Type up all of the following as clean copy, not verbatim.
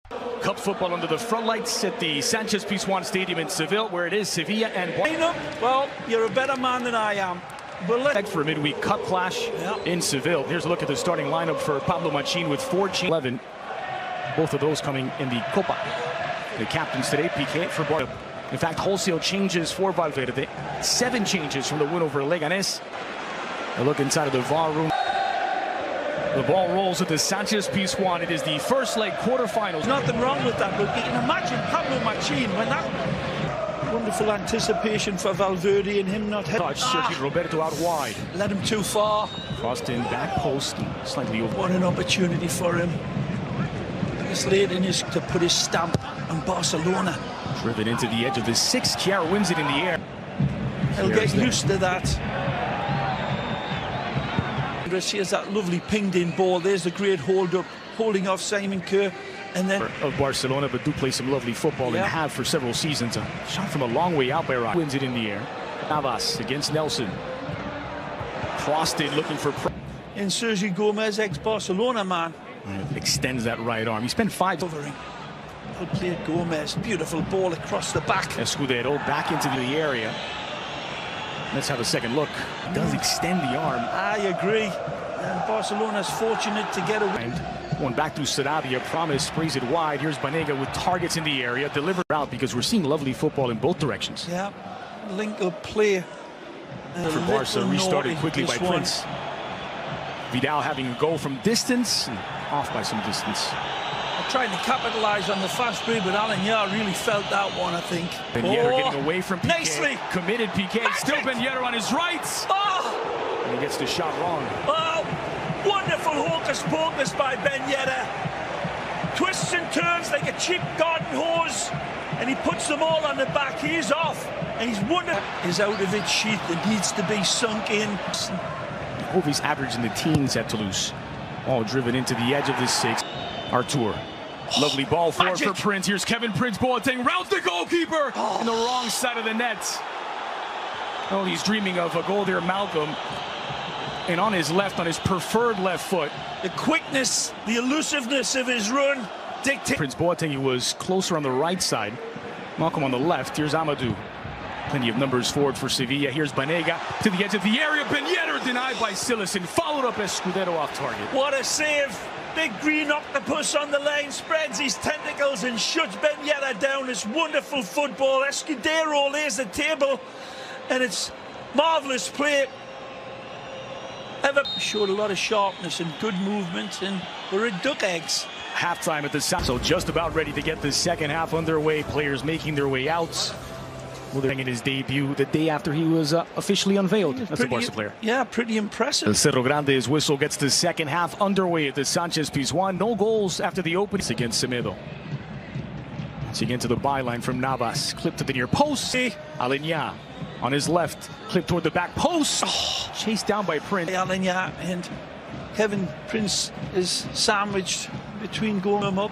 Cup football under the front lights at the Sanchez Pizjuan Stadium in Seville, where it is Sevilla and Well, you're a better man than I am. But for a midweek cup clash in Seville. Here's a look at the starting lineup for Pablo Machin with 11. Both of those coming in the Copa. The captains today, Piqué for Barcelona. In fact, wholesale changes for Valverde. 7 changes from the win over Leganés. A look inside of the VAR room. The ball rolls at the Sanchez Pizjuan. It is the first leg quarterfinals. Nothing wrong with that, but you can imagine Pablo Machin when that wonderful anticipation for Valverde and him not touch. Sergio Roberto out wide. Led him too far. Crossed in back post, slightly over. What an opportunity for him. This late in his to put his stamp on Barcelona. Driven into the edge of the 6. Chiara wins it in the air. He'll get used to that. Here's that lovely pinged-in ball. There's the great hold-up, holding off Simon Kerr. And then of Barcelona, but do play some lovely football and have for several seasons. A shot from a long way out by Rock. Wins it in the air. Navas against Nelson. Crossed it, looking for... And Sergio Gomez, ex-Barcelona man. Extends that right arm. He spent 5 covering. Well played Gomez. Beautiful ball across the back. Escudero back into the area. Let's have a second look. Does extend the arm. I agree. And Barcelona's fortunate to get away. One back to Sarabia. Promise sprays it wide. Here's Banega with targets in the area. Delivered out because we're seeing lovely football in both directions. Yeah. Link-up play. For Barca, restarted quickly by Prince. Vidal having a goal from distance and off by some distance. Trying to capitalise on the fast break, but Alanya really felt that one, I think. Ben Yedder getting away from Piqué. Nicely. Committed Piqué. Still Ben Yedder on his right. Oh. And he gets the shot wrong. Oh, wonderful hocus-pocus by Ben Yedder. Twists and turns like a cheap garden hose, and he puts them all on the back. He is off, and he's wonderful. Is out of its sheath that needs to be sunk in. Hovi's average in the teens at Toulouse. All driven into the edge of the 6. Artur. Lovely ball forward for Prince. Here's Kevin Prince. Boateng rounds the goalkeeper in the wrong side of the net. Oh, he's dreaming of a goal there, Malcolm. And on his left, on his preferred left foot. The quickness, the elusiveness of his run dictates. Prince Boateng, he was closer on the right side. Malcolm on the left. Here's Amadou. Plenty of numbers forward for Sevilla. Here's Banega to the edge of the area. Ben Yedder denied by Silesen. Followed up Escudero off target. What a save. Big green octopus on the line, spreads his tentacles and shuts Ben Yedder down. It's wonderful football. Escudero lays the table, and it's marvellous play. Ever showed a lot of sharpness and good movement, and we're at duck eggs. Halftime at the South, so just about ready to get the second half underway. Players making their way out. Well, they're in his debut the day after he was officially unveiled as a Barca player. Yeah, pretty impressive. El Cerro Grande's whistle gets the second half underway at the Sanchez Pizjuan. No goals after the opening against Semedo. Once again to the byline from Navas. Clipped to the near post. Alenya on his left. Clipped toward the back post. Oh, chased down by Prince. Alenya and Kevin Prince is sandwiched between going them up.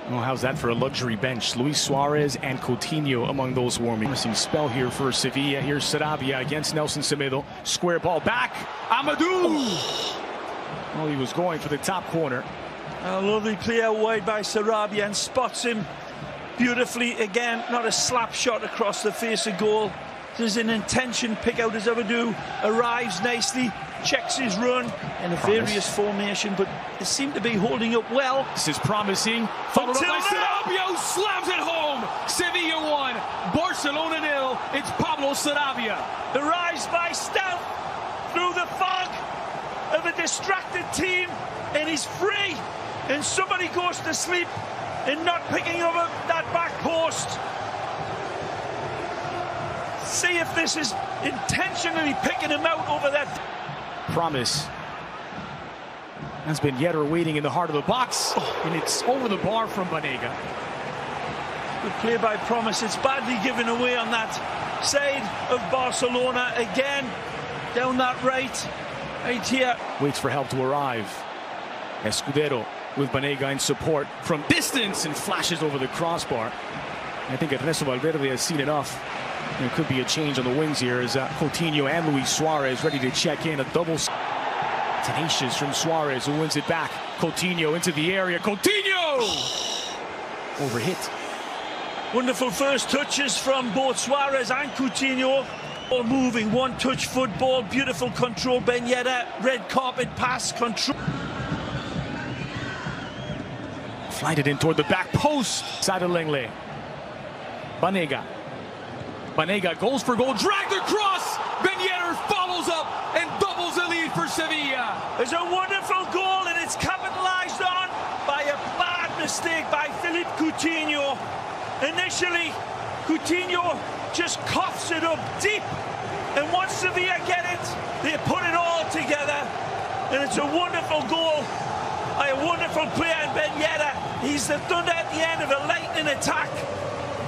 Well, how's that for a luxury bench? Luis Suarez and Coutinho among those warming. Promising spell here for Sevilla. Here's Sarabia against Nelson Semedo. Square ball back. Amadou! Oh. Well, he was going for the top corner. A lovely play out wide by Sarabia and spots him beautifully again. Not a slap shot across the face of goal. There's an intention pick out as Amadou. Arrives nicely. Checks his run in a various formation, but they seem to be holding up well. This is promising. Followed up by Sarabia, slams it home. Sevilla 1, Barcelona 0. It's Pablo Sarabia. Arrives by stealth through the fog of a distracted team, and he's free. And somebody goes to sleep in not picking over that back post. See if this is intentionally picking him out over that. Promise. Has been Yedder waiting in the heart of the box, and it's over the bar from Banega. Good play by Promise. It's badly given away on that side of Barcelona again. Down that right here. Waits for help to arrive. Escudero with Banega in support from distance and flashes over the crossbar. I think Ernesto Valverde has seen enough. There could be a change on the wings here as Coutinho and Luis Suarez ready to check in. A double tenacious from Suarez, who wins it back. Coutinho into the area. Coutinho! overhit. Wonderful first touches from both Suarez and Coutinho. All moving, one-touch football, beautiful control. Ben Yedder, red carpet pass, control. Flighted in toward the back post. Side of Lenglet. Banega. Banega goes for goal, dragged across. Ben Yedder follows up and doubles the lead for Sevilla. There's a wonderful goal and it's capitalized on by a bad mistake by Philippe Coutinho. Initially, Coutinho just coughs it up deep, and once Sevilla get it, they put it all together, and it's a wonderful goal by a wonderful player in Ben Yedder. He's the thunder at the end of a lightning attack,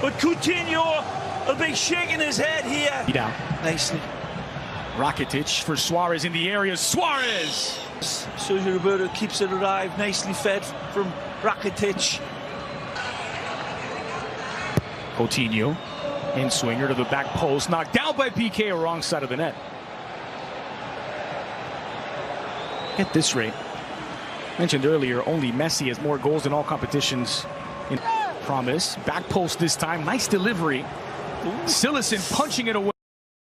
but Coutinho will be shaking his head here. Down nicely. Rakitic for Suarez in the area. Suarez! Sergio Roberto keeps it alive, nicely fed from Rakitic. Coutinho, in swinger to the back post, knocked down by PK, wrong side of the net. At this rate, mentioned earlier, only Messi has more goals in all competitions. In promise, back post this time, nice delivery. Silesen punching it away.